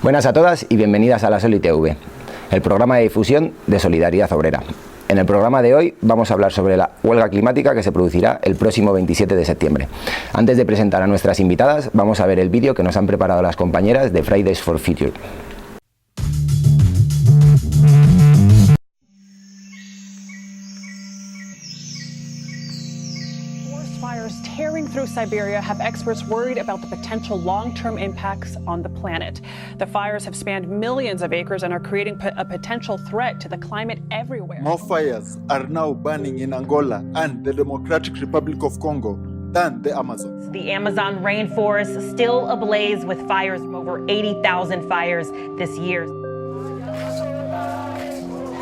Buenas a todas y bienvenidas a la SoliTV, el programa de difusión de Solidaridad Obrera. En el programa de hoy vamos a hablar sobre la huelga climática que se producirá el próximo 27 de septiembre. Antes de presentar a nuestras invitadas, vamos a ver el vídeo que nos han preparado las compañeras de Fridays for Future. Fires tearing through Siberia have experts worried about the potential long-term impacts on the planet. The fires have spanned millions of acres and are creating a potential threat to the climate everywhere. More fires are now burning in Angola and the Democratic Republic of Congo than the Amazon. The Amazon rainforest still ablaze with fires, over 80,000 fires this year.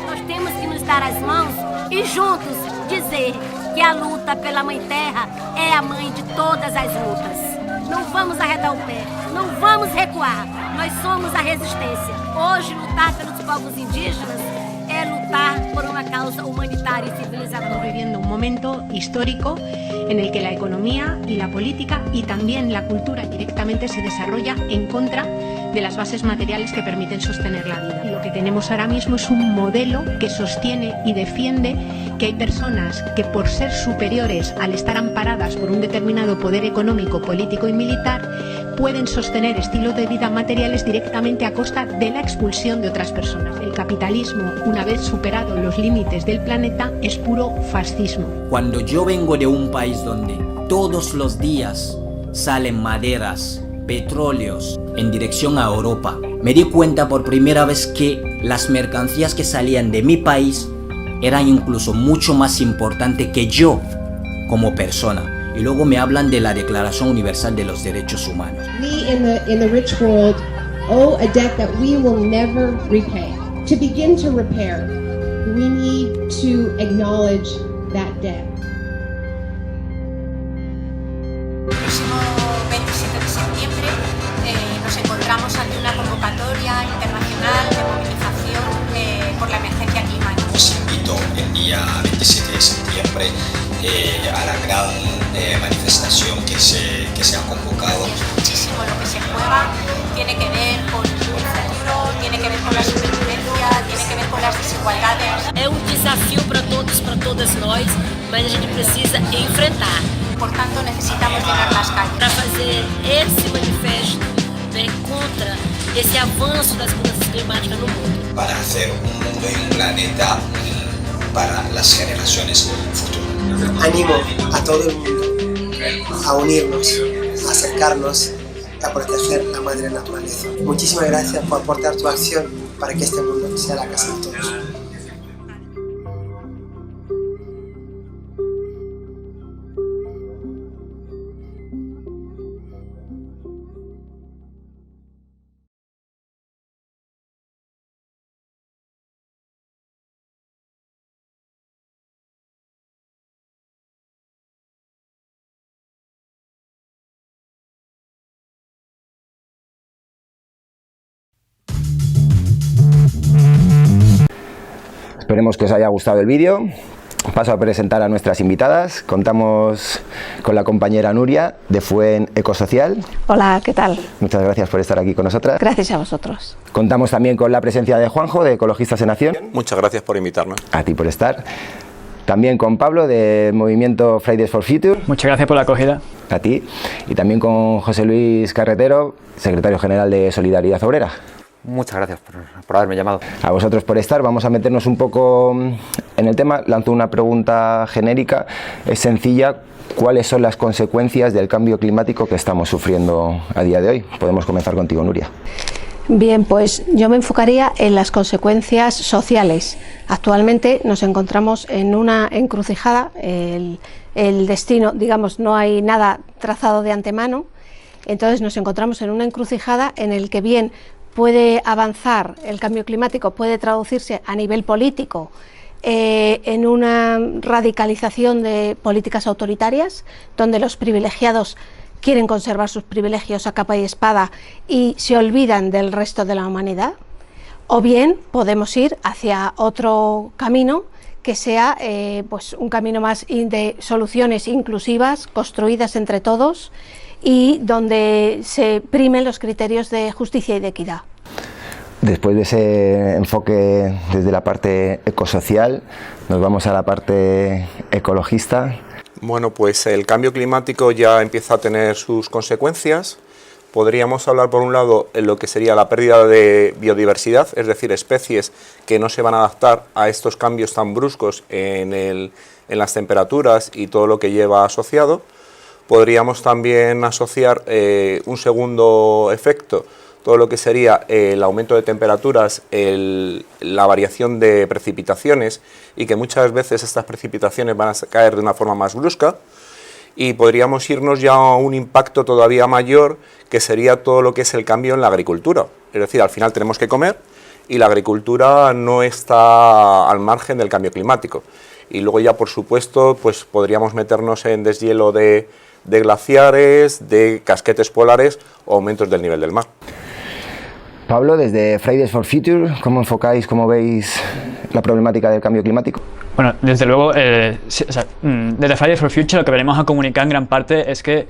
Nós temos que nos dar as mãos e juntos dizer que a luta pela Mãe Terra é a mãe de todas as lutas. Não vamos arredar o pé, não vamos recuar. Nós somos a resistência. Hoje, lutar pelos povos indígenas é lutar por una causa humanitaria y civilizadora. Estamos viviendo un momento histórico en el que la economía y la política y también la cultura directamente se desarrolla en contra de las bases materiales que permiten sostener la vida. Y lo que tenemos ahora mismo es un modelo que sostiene y defiende que hay personas que por ser superiores al estar amparadas por un determinado poder económico, político y militar pueden sostener estilos de vida materiales directamente a costa de la expulsión de otras personas. El capitalismo, una vez superado los límites del planeta, es puro fascismo. Cuando yo vengo de un país donde todos los días salen maderas, petróleos en dirección a Europa, me di cuenta por primera vez que las mercancías que salían de mi país eran incluso mucho más importantes que yo como persona. Y luego me hablan de la Declaración Universal de los Derechos Humanos. We in the rich world owe a debt that we will never repay. To begin to repair, we need to acknowledge that debt. El próximo 27 de septiembre nos encontramos ante una convocatoria internacional de movilización por la emergencia climática. Os invito el día 27 de septiembre a la gran manifestación que se ha convocado. Muchísimo lo que se juega tiene que ver con el futuro, tiene que ver con la supervivencia, tiene que ver con las desigualdades. É desafio para todos, para todas nós, mas a gente precisa enfrentar. Por tanto, necesitamos llenar las calles. Para fazer esse manifesto contra esse avanço das mudanças climáticas no mundo. Para hacer un mundo y un planeta para las generaciones futuras. Animo a todo el mundo a unirnos, a acercarnos, a proteger la madre naturaleza. Muchísimas gracias por aportar tu acción para que este mundo sea la casa de todos. Esperemos que os haya gustado el vídeo. Paso a presentar a nuestras invitadas. Contamos con la compañera Nuria de FUEN Ecosocial. Hola, ¿qué tal? Muchas gracias por estar aquí con nosotras. Gracias a vosotros. Contamos también con la presencia de Juanjo de Ecologistas en Acción. Muchas gracias por invitarnos. A ti por estar. También con Pablo del movimiento Fridays for Future. Muchas gracias por la acogida. A ti. Y también con José Luis Carretero, secretario general de Solidaridad Obrera. Muchas gracias por haberme llamado. A vosotros por estar. Vamos a meternos un poco en el tema. Lanzo una pregunta genérica, es sencilla. ¿Cuáles son las consecuencias del cambio climático que estamos sufriendo a día de hoy? Podemos comenzar contigo, Nuria. Bien, pues yo me enfocaría en las consecuencias sociales. Actualmente nos encontramos en una encrucijada. El destino, digamos, no hay nada trazado de antemano. Entonces nos encontramos en una encrucijada en el que bien puede avanzar el cambio climático, puede traducirse a nivel político en una radicalización de políticas autoritarias, donde los privilegiados quieren conservar sus privilegios a capa y espada y se olvidan del resto de la humanidad, o bien podemos ir hacia otro camino que sea pues un camino más de soluciones inclusivas, construidas entre todos, y donde se primen los criterios de justicia y de equidad. Después de ese enfoque desde la parte ecosocial, nos vamos a la parte ecologista. Bueno, pues el cambio climático ya empieza a tener sus consecuencias. Podríamos hablar, por un lado, en lo que sería la pérdida de biodiversidad, es decir, especies que no se van a adaptar a estos cambios tan bruscos en las temperaturas y todo lo que lleva asociado. Podríamos también asociar un segundo efecto, todo lo que sería el aumento de temperaturas, la variación de precipitaciones, y que muchas veces estas precipitaciones van a caer de una forma más brusca, y podríamos irnos ya a un impacto todavía mayor, que sería todo lo que es el cambio en la agricultura. Es decir, al final tenemos que comer y la agricultura no está al margen del cambio climático. Y luego ya, por supuesto, pues podríamos meternos en deshielo de glaciares, de casquetes polares o aumentos del nivel del mar. Pablo, desde Fridays for Future, ¿cómo enfocáis, cómo veis la problemática del cambio climático? Bueno, desde luego, desde Fridays for Future lo que venimos a comunicar en gran parte es que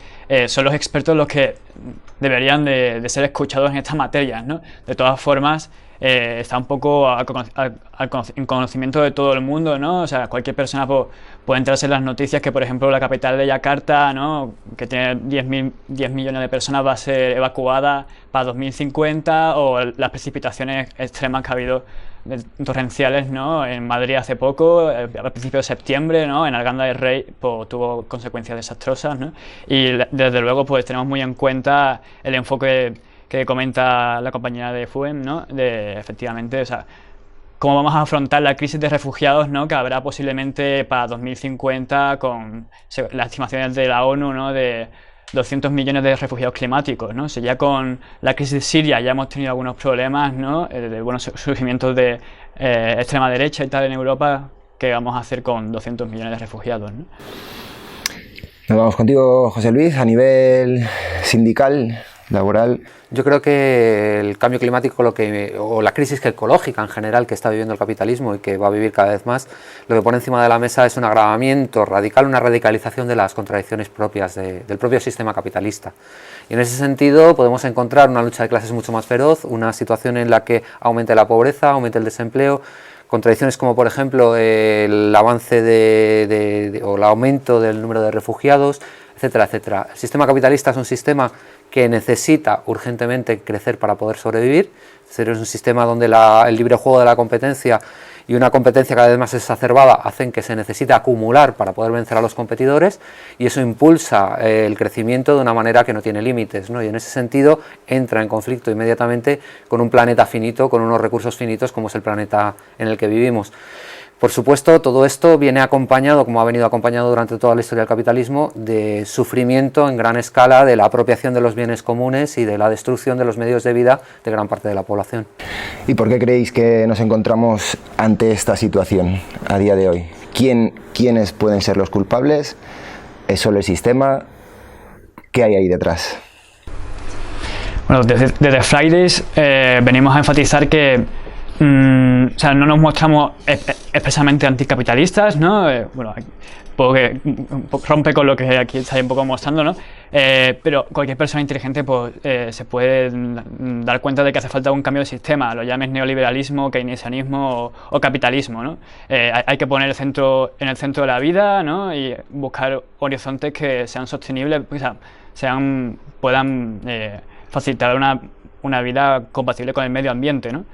son los expertos los que deberían de ser escuchados en estas materias, ¿no? De todas formas, está un poco en conocimiento de todo el mundo, ¿no? O sea, cualquier persona puede enterarse en las noticias que, por ejemplo, la capital de Yakarta, ¿no?, que tiene 10 millones de personas, va a ser evacuada para 2050, o las precipitaciones extremas que ha habido torrenciales, ¿no?, en Madrid hace poco, al principio de septiembre, ¿no?, en Arganda del Rey, pues, tuvo consecuencias desastrosas, ¿no? Y desde luego pues tenemos muy en cuenta el enfoque que comenta la compañera de FUEM, ¿no?, de efectivamente, o sea, cómo vamos a afrontar la crisis de refugiados, ¿no?, que habrá posiblemente para 2050, con las estimaciones de la ONU, ¿no?, de 200 millones de refugiados climáticos, ¿no? Si ya con la crisis de Siria ya hemos tenido algunos problemas, ¿no?, de buenos surgimientos de extrema derecha y tal en Europa, ¿qué vamos a hacer con 200 millones de refugiados, ¿no? Nos vamos contigo, José Luis, a nivel sindical, laboral. Yo creo que el cambio climático o la crisis ecológica en general que está viviendo el capitalismo y que va a vivir cada vez más, lo que pone encima de la mesa es un agravamiento radical, una radicalización de las contradicciones propias del propio sistema capitalista. Y en ese sentido podemos encontrar una lucha de clases mucho más feroz, una situación en la que aumente la pobreza, aumente el desempleo, contradicciones como, por ejemplo, el avance o el aumento del número de refugiados, etcétera, etcétera. El sistema capitalista es un sistema que necesita urgentemente crecer para poder sobrevivir. Es un sistema donde el libre juego de la competencia y una competencia cada vez más exacerbada hacen que se necesite acumular para poder vencer a los competidores, y eso impulsa el crecimiento de una manera que no tiene límites, ¿no? Y en ese sentido entra en conflicto inmediatamente con un planeta finito, con unos recursos finitos como es el planeta en el que vivimos. Por supuesto, todo esto viene acompañado, como ha venido acompañado durante toda la historia del capitalismo, de sufrimiento en gran escala, de la apropiación de los bienes comunes y de la destrucción de los medios de vida de gran parte de la población. ¿Y por qué creéis que nos encontramos ante esta situación a día de hoy? ¿Quiénes pueden ser los culpables? ¿Es solo el sistema? ¿Qué hay ahí detrás? Bueno, desde Fridays venimos a enfatizar que o sea, no nos mostramos expresamente anticapitalistas, ¿no? Bueno, porque rompe con lo que aquí estáis un poco mostrando, ¿no? Pero cualquier persona inteligente pues, se puede dar cuenta de que hace falta un cambio de sistema, lo llames neoliberalismo, keynesianismo o capitalismo, ¿no? Hay que poner en el centro de la vida, ¿no?, y buscar horizontes que sean sostenibles, o sea, puedan facilitar una vida compatible con el medio ambiente, ¿no?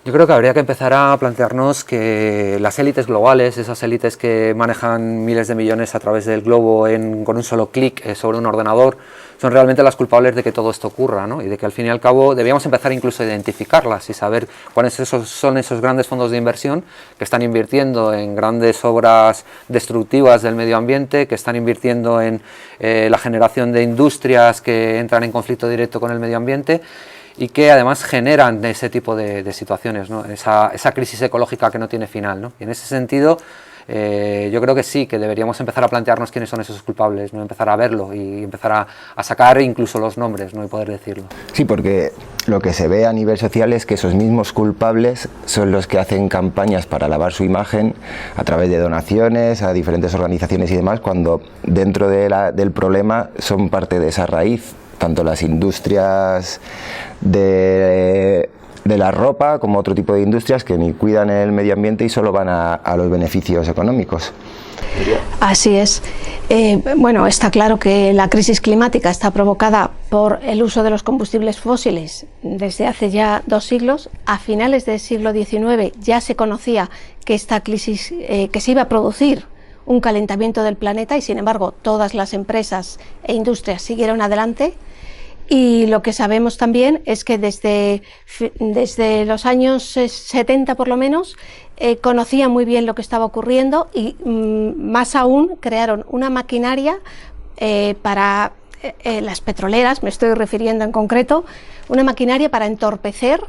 Yo creo que habría que empezar a plantearnos que las élites globales, esas élites que manejan miles de millones a través del globo con un solo clic sobre un ordenador, son realmente las culpables de que todo esto ocurra, ¿no? Y de que al fin y al cabo debíamos empezar incluso a identificarlas y saber cuáles son esos grandes fondos de inversión que están invirtiendo en grandes obras destructivas del medio ambiente, que están invirtiendo en la generación de industrias que entran en conflicto directo con el medio ambiente, y que además generan ese tipo de situaciones, ¿no? Esa crisis ecológica que no tiene final, ¿no? Y en ese sentido yo creo que sí, que deberíamos empezar a plantearnos quiénes son esos culpables, ¿no? Empezar a verlo y empezar a sacar incluso los nombres, ¿no?, y poder decirlo. Sí, porque lo que se ve a nivel social es que esos mismos culpables son los que hacen campañas para lavar su imagen a través de donaciones a diferentes organizaciones y demás, cuando dentro del problema son parte de esa raíz tanto las industrias de la ropa como otro tipo de industrias que ni cuidan el medio ambiente y solo van a los beneficios económicos. Así es. Bueno, está claro que la crisis climática está provocada por el uso de los combustibles fósiles desde hace ya 2 siglos. A finales del siglo XIX ya se conocía que esta crisis, que se iba a producir un calentamiento del planeta y sin embargo todas las empresas e industrias siguieron adelante. Y lo que sabemos también es que desde los años 70 por lo menos conocían muy bien lo que estaba ocurriendo y más aún crearon una maquinaria para las petroleras, me estoy refiriendo en concreto, una maquinaria para entorpecer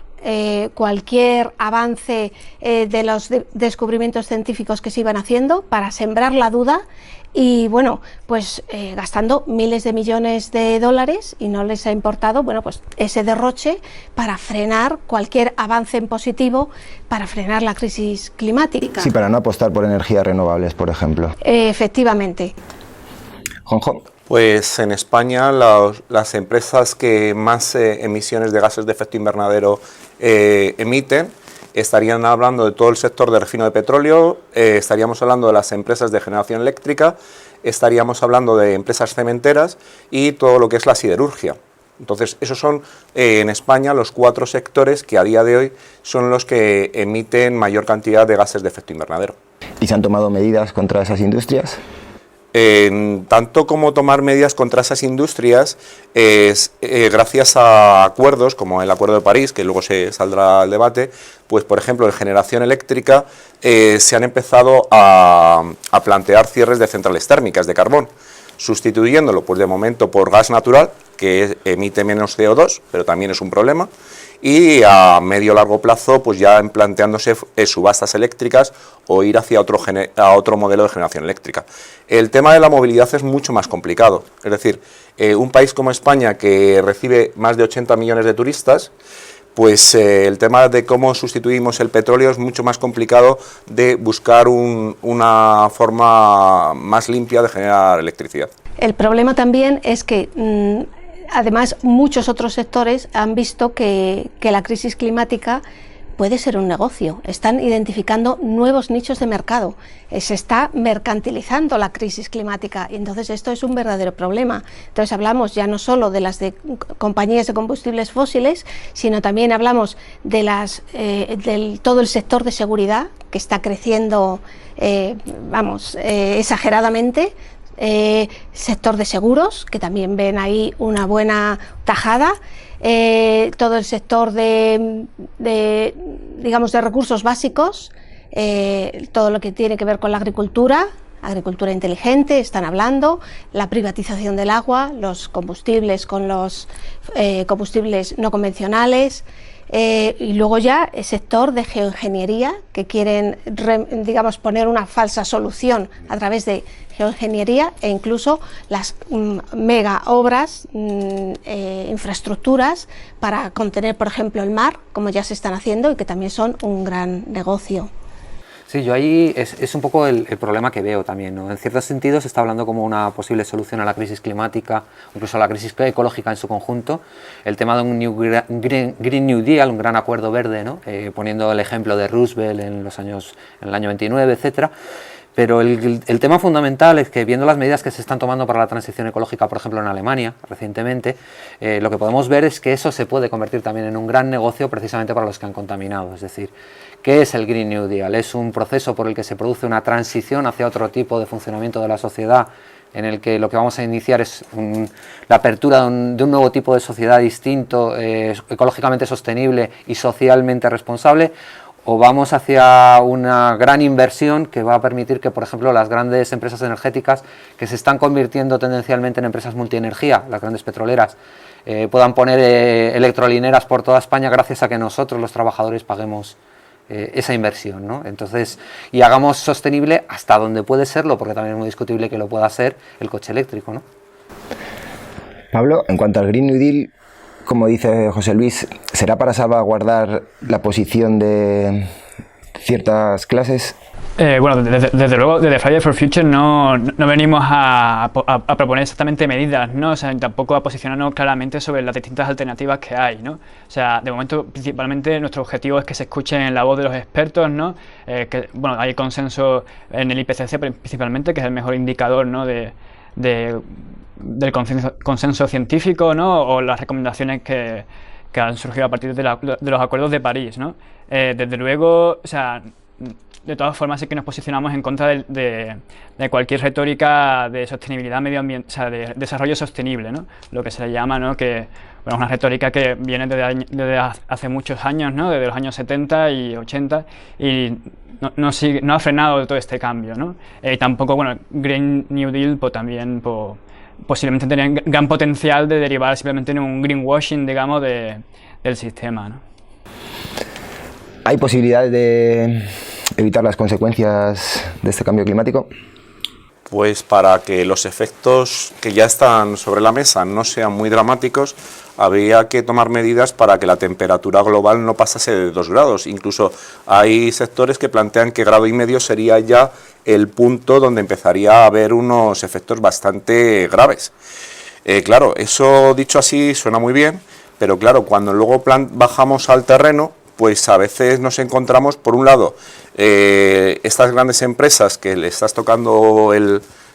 cualquier avance de los descubrimientos científicos que se iban haciendo, para sembrar la duda y bueno, pues gastando miles de millones de dólares y no les ha importado, bueno, pues ese derroche para frenar cualquier avance en positivo, para frenar la crisis climática. Sí, para no apostar por energías renovables, por ejemplo. Efectivamente. Juanjo. Pues en España las empresas que más emisiones de gases de efecto invernadero emiten, estarían hablando de todo el sector de refino de petróleo, estaríamos hablando de las empresas de generación eléctrica, estaríamos hablando de empresas cementeras y todo lo que es la siderurgia. Entonces, esos son en España los 4 sectores que a día de hoy son los que emiten mayor cantidad de gases de efecto invernadero. ¿Y se han tomado medidas contra esas industrias? Tanto como tomar medidas contra esas industrias, gracias a acuerdos como el Acuerdo de París, que luego se saldrá al debate, pues por ejemplo en generación eléctrica se han empezado a plantear cierres de centrales térmicas de carbón, sustituyéndolo pues de momento por gas natural, que emite menos CO2, pero también es un problema, y a medio largo plazo pues ya planteándose subastas eléctricas o ir hacia otro modelo de generación eléctrica. El tema de la movilidad es mucho más complicado, es decir, un país como España que recibe más de 80 millones de turistas, pues el tema de cómo sustituimos el petróleo es mucho más complicado de buscar una forma más limpia de generar electricidad. El problema también es que además muchos otros sectores han visto que la crisis climática puede ser un negocio. Están identificando nuevos nichos de mercado. Se está mercantilizando la crisis climática y entonces esto es un verdadero problema. Entonces hablamos ya no solo de las compañías de combustibles fósiles, sino también hablamos de todo el sector de seguridad que está creciendo exageradamente. Sector de seguros, que también ven ahí una buena tajada, todo el sector de recursos básicos, todo lo que tiene que ver con la agricultura inteligente, están hablando, la privatización del agua, los combustibles con los combustibles no convencionales, y luego ya el sector de geoingeniería, que quieren poner una falsa solución a través de geoingeniería e incluso las mega obras, infraestructuras para contener, por ejemplo, el mar, como ya se están haciendo y que también son un gran negocio. Sí, yo ahí es un poco el problema que veo también, ¿no? En ciertos sentidos se está hablando como una posible solución a la crisis climática, incluso a la crisis ecológica en su conjunto, el tema de un Green New Deal, un gran acuerdo verde, ¿no? Poniendo el ejemplo de Roosevelt en el año 29, etcétera. Pero el tema fundamental es que, viendo las medidas que se están tomando para la transición ecológica, por ejemplo en Alemania recientemente, lo que podemos ver es que eso se puede convertir también en un gran negocio precisamente para los que han contaminado. Es decir, ¿qué es el Green New Deal? Es un proceso por el que se produce una transición hacia otro tipo de funcionamiento de la sociedad, en el que lo que vamos a iniciar es la apertura de un nuevo tipo de sociedad distinto, ecológicamente sostenible y socialmente responsable, o vamos hacia una gran inversión que va a permitir que, por ejemplo, las grandes empresas energéticas, que se están convirtiendo tendencialmente en empresas multienergía, las grandes petroleras, puedan poner electrolineras por toda España gracias a que nosotros, los trabajadores, paguemos esa inversión, ¿no? Entonces, y hagamos sostenible hasta donde puede serlo, porque también es muy discutible que lo pueda ser el coche eléctrico, ¿no? Pablo, en cuanto al Green New Deal, como dice José Luis, ¿será para salvaguardar la posición de ciertas clases? Bueno, desde luego, desde Fridays for Future no venimos a proponer exactamente medidas, ¿no? O sea, tampoco a posicionarnos claramente sobre las distintas alternativas que hay, ¿no? O sea, de momento, principalmente, nuestro objetivo es que se escuche la voz de los expertos, ¿no? Que, bueno, hay consenso en el IPCC principalmente, que es el mejor indicador, ¿no? del consenso científico, ¿no? O las recomendaciones que han surgido a partir de los acuerdos de París, ¿no? Desde luego, o sea, de todas formas sí que nos posicionamos en contra de cualquier retórica de sostenibilidad medioambiental, o sea, de desarrollo sostenible, ¿no? Lo que se le llama, ¿no? Que bueno, es una retórica que viene desde hace muchos años, ¿no? Desde los años 70 y 80 y no ha frenado todo este cambio, ¿no? Y tampoco, bueno, Green New Deal pues también posiblemente tenía gran potencial de derivar simplemente en un greenwashing, digamos, del sistema, ¿no? ¿Hay posibilidades de evitar las consecuencias de este cambio climático? Pues para que los efectos que ya están sobre la mesa no sean muy dramáticos, habría que tomar medidas para que la temperatura global no pasase de 2 grados. Incluso hay sectores que plantean que 1,5 grados sería ya el punto donde empezaría a haber unos efectos bastante graves. Claro, eso dicho así suena muy bien, pero claro, cuando luego bajamos al terreno, pues a veces nos encontramos, por un lado, estas grandes empresas que le estás tocando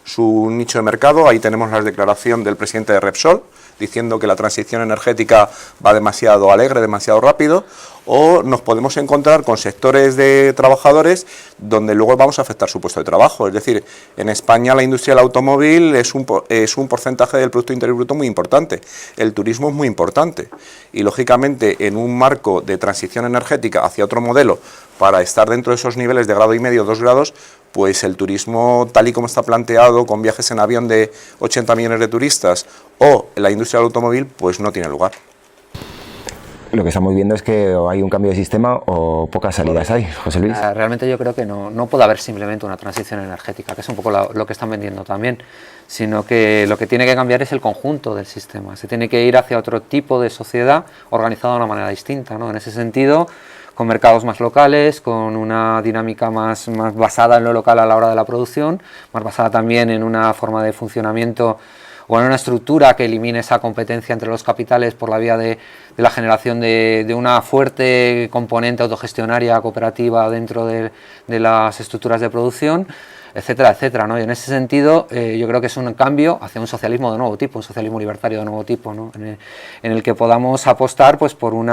su nicho de mercado. Ahí tenemos la declaración del presidente de Repsol, diciendo que la transición energética va demasiado alegre, demasiado rápido, o nos podemos encontrar con sectores de trabajadores donde luego vamos a afectar su puesto de trabajo. Es decir, en España la industria del automóvil es un porcentaje del Producto Interior Bruto muy importante, el turismo es muy importante y lógicamente en un marco de transición energética hacia otro modelo para estar dentro de esos niveles de 1,5 grados, 2 grados, pues el turismo tal y como está planteado, con viajes en avión de 80 millones de turistas o la industria del automóvil, pues no tiene lugar. Lo que estamos viendo es que o hay un cambio de sistema o pocas salidas hay, José Luis. Realmente yo creo que no puede haber simplemente una transición energética, que es un poco lo que están vendiendo también, sino que lo que tiene que cambiar es el conjunto del sistema. Se tiene que ir hacia otro tipo de sociedad organizada de una manera distinta, ¿no? En ese sentido, con mercados más locales, con una dinámica más basada en lo local a la hora de la producción, más basada también en una forma de funcionamiento o en una estructura que elimine esa competencia entre los capitales por la vía de la generación de una fuerte componente autogestionaria cooperativa dentro de las estructuras de producción, etcétera, etcétera, ¿no? Y en ese sentido yo creo que es un cambio hacia un socialismo de nuevo tipo, un socialismo libertario de nuevo tipo, ¿no? En el que podamos apostar pues porque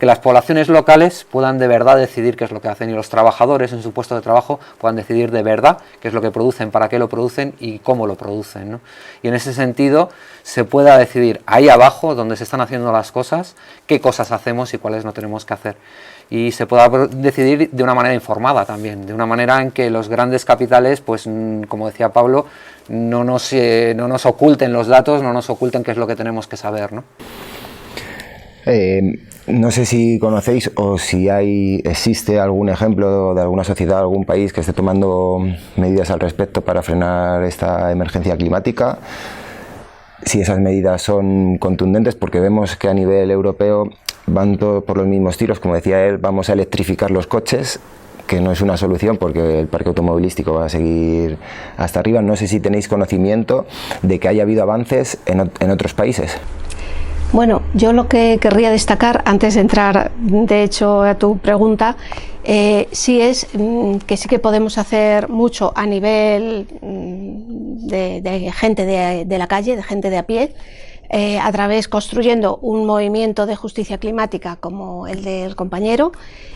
las poblaciones locales puedan de verdad decidir qué es lo que hacen y los trabajadores en su puesto de trabajo puedan decidir de verdad qué es lo que producen, para qué lo producen y cómo lo producen, ¿no? Y en ese sentido se pueda decidir ahí abajo, donde se están haciendo las cosas, qué cosas hacemos y cuáles no tenemos que hacer. Y se pueda decidir de una manera informada también, de una manera en que los grandes capitales, pues como decía Pablo, no nos oculten los datos, no nos oculten qué es lo que tenemos que saber, ¿no? No sé si conocéis o si existe algún ejemplo de alguna sociedad, algún país que esté tomando medidas al respecto para frenar esta emergencia climática. Si esas medidas son contundentes, porque vemos que a nivel europeo van todos por los mismos tiros. Como decía él, vamos a electrificar los coches, que no es una solución porque el parque automovilístico va a seguir hasta arriba. No sé si tenéis conocimiento de que haya habido avances en otros países. Bueno, yo lo que querría destacar, antes de entrar de hecho a tu pregunta, sí es que sí que podemos hacer mucho a nivel de gente de la calle, de gente de a pie, a través construyendo un movimiento de justicia climática como el del compañero,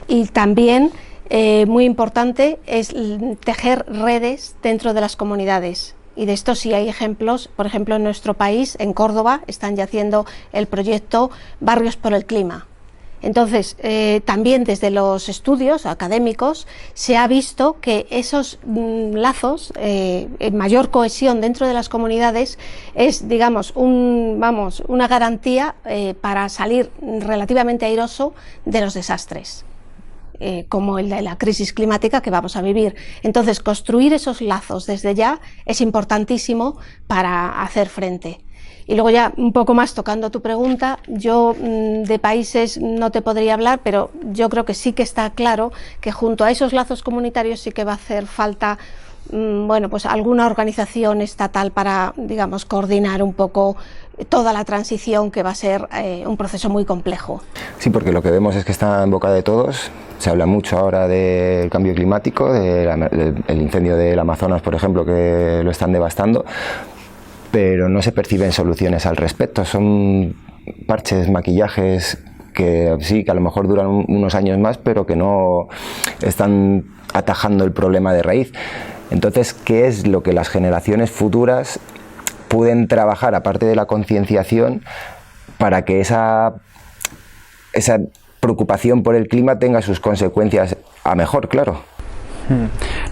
y también muy importante es tejer redes dentro de las comunidades. Y de esto sí hay ejemplos. Por ejemplo, en nuestro país, en Córdoba, están ya haciendo el proyecto Barrios por el Clima. Entonces, también desde los estudios académicos se ha visto que esos lazos, mayor cohesión dentro de las comunidades, es, digamos, una garantía para salir relativamente airoso de los desastres, como el de la crisis climática que vamos a vivir. Entonces, construir esos lazos desde ya es importantísimo para hacer frente. Y luego ya un poco más tocando tu pregunta, yo de países no te podría hablar, pero yo creo que sí que está claro que junto a esos lazos comunitarios sí que va a hacer falta bueno, pues alguna organización estatal para, digamos, coordinar un poco toda la transición, que va a ser un proceso muy complejo. Sí, porque lo que vemos es que está en boca de todos. Se habla mucho ahora del cambio climático, del incendio del Amazonas, por ejemplo, que lo están devastando, pero no se perciben soluciones al respecto. Son parches, maquillajes que sí, que a lo mejor duran unos años más, pero que no están atajando el problema de raíz. Entonces, ¿qué es lo que las generaciones futuras pueden trabajar, aparte de la concienciación, para que esa preocupación por el clima tenga sus consecuencias a mejor, claro?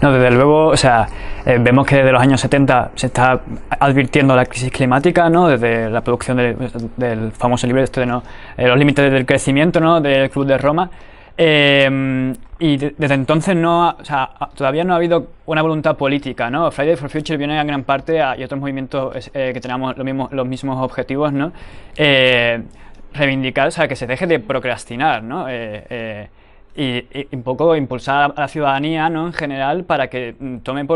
No, desde luego, o sea, vemos que desde los años 70 se está advirtiendo la crisis climática, ¿no? Desde la producción del famoso libro ¿no? Los límites del crecimiento, ¿no? Del Club de Roma. Y desde entonces todavía no ha habido una voluntad política, ¿no? Fridays for Future viene en gran parte y otros movimientos que tenemos los mismos objetivos, ¿no? Reivindicar, o sea, que se deje de procrastinar, ¿no? Y un poco impulsar a la ciudadanía, ¿no? En general, para que tome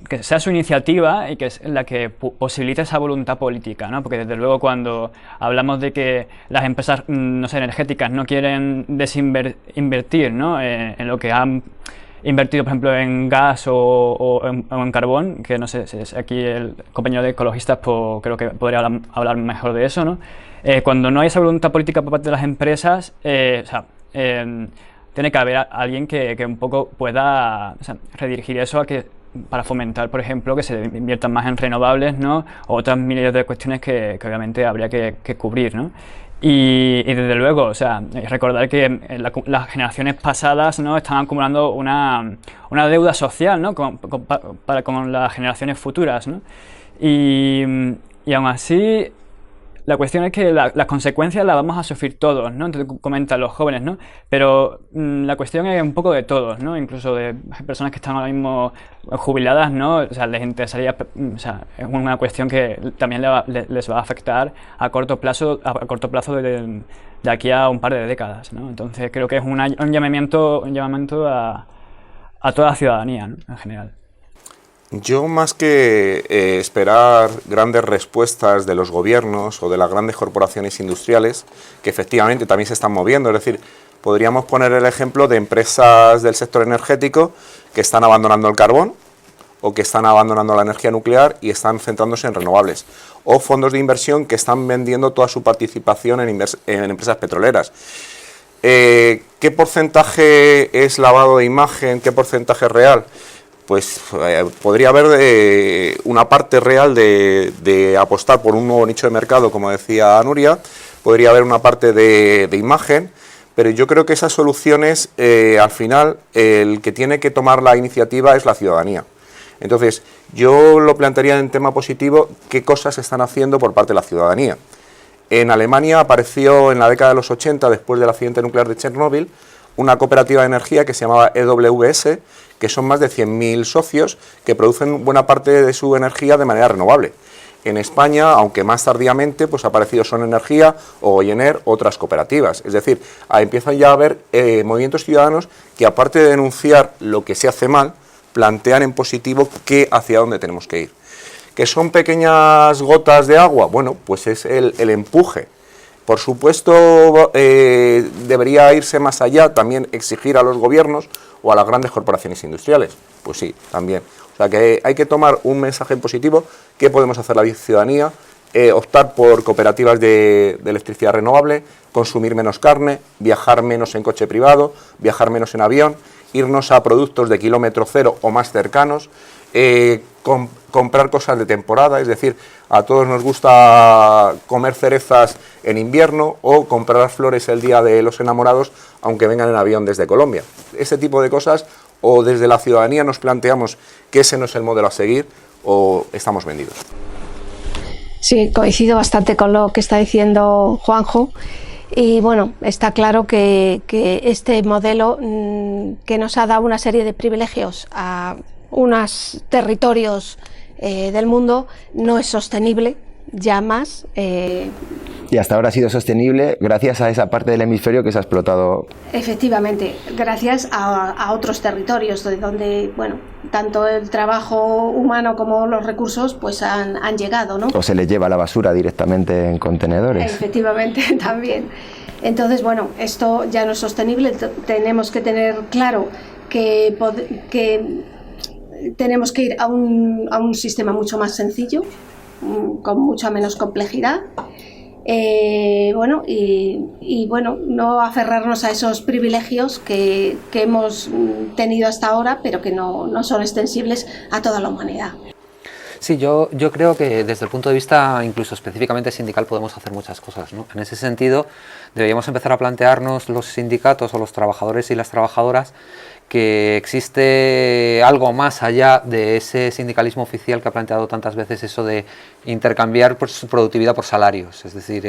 que sea su iniciativa y que es la que posibilite esa voluntad política, ¿no? Porque desde luego cuando hablamos de que las empresas, no sé, energéticas no quieren invertir, ¿no? En lo que han invertido, por ejemplo, en gas o en carbón, que no sé, aquí el compañero de ecologistas creo que podría hablar mejor de eso, ¿no? Cuando no hay esa voluntad política por parte de las empresas, tiene que haber alguien que un poco pueda redirigir eso para fomentar, por ejemplo, que se inviertan más en renovables, ¿no? O otras miles de cuestiones que obviamente habría que cubrir, ¿no? Y desde luego, o sea, recordar que las generaciones pasadas, ¿no? Están acumulando una deuda social, ¿no? con las generaciones futuras, ¿no? Y aún así, la cuestión es que las consecuencias las vamos a sufrir todos, ¿no? Entonces comentan los jóvenes, ¿no? Pero la cuestión es un poco de todos, ¿no? Incluso de personas que están ahora mismo jubiladas, ¿no? O sea, les interesaría, o sea, es una cuestión que también les va a afectar a corto plazo de aquí a un par de décadas, ¿no? Entonces creo que es un llamamiento a toda la ciudadanía, ¿no? En general. Yo, más que esperar grandes respuestas de los gobiernos o de las grandes corporaciones industriales, que efectivamente también se están moviendo, es decir, podríamos poner el ejemplo de empresas del sector energético que están abandonando el carbón o que están abandonando la energía nuclear y están centrándose en renovables, o fondos de inversión que están vendiendo toda su participación en empresas petroleras. ¿Qué porcentaje es lavado de imagen? ¿Qué porcentaje es real? Pues podría haber una parte real de apostar por un nuevo nicho de mercado, como decía Nuria, podría haber una parte de imagen, pero yo creo que esas soluciones, al final, el que tiene que tomar la iniciativa es la ciudadanía. Entonces, yo lo plantearía en tema positivo, qué cosas se están haciendo por parte de la ciudadanía. En Alemania apareció en la década de los 80, después del accidente nuclear de Chernóbil, una cooperativa de energía que se llamaba EWS, que son más de 100.000 socios que producen buena parte de su energía de manera renovable. En España, aunque más tardíamente, pues ha aparecido Son Energía o Oyener, otras cooperativas. Es decir, empiezan ya a haber movimientos ciudadanos que, aparte de denunciar lo que se hace mal, plantean en positivo hacia dónde tenemos que ir. ¿Que son pequeñas gotas de agua? Bueno, pues es el empuje. Por supuesto, debería irse más allá, también exigir a los gobiernos o a las grandes corporaciones industriales. Pues sí, también. O sea que hay que tomar un mensaje positivo. ¿Qué podemos hacer la ciudadanía? Optar por cooperativas de electricidad renovable, consumir menos carne, viajar menos en coche privado, viajar menos en avión, irnos a productos de kilómetro cero o más cercanos, comprar cosas de temporada, es decir, a todos nos gusta comer cerezas en invierno o comprar flores el día de los enamorados, aunque vengan en avión desde Colombia. Ese tipo de cosas, o desde la ciudadanía nos planteamos que ese no es el modelo a seguir, o estamos vendidos. Sí, coincido bastante con lo que está diciendo Juanjo. Y bueno, está claro que este modelo que nos ha dado una serie de privilegios a unos territorios del mundo no es sostenible ya más. Y hasta ahora ha sido sostenible gracias a esa parte del hemisferio que se ha explotado. Efectivamente, gracias a otros territorios donde, bueno, tanto el trabajo humano como los recursos pues han llegado, ¿no? O se les lleva la basura directamente en contenedores. Efectivamente, también. Entonces, bueno, esto ya no es sostenible. Tenemos que tener claro que tenemos que ir a un sistema mucho más sencillo, con mucha menos complejidad. Bueno, no aferrarnos a esos privilegios que hemos tenido hasta ahora, pero que no son extensibles a toda la humanidad. Sí, yo creo que desde el punto de vista incluso específicamente sindical podemos hacer muchas cosas, ¿no? En ese sentido, deberíamos empezar a plantearnos los sindicatos o los trabajadores y las trabajadoras que existe algo más allá de ese sindicalismo oficial que ha planteado tantas veces eso de intercambiar productividad por salarios. Es decir,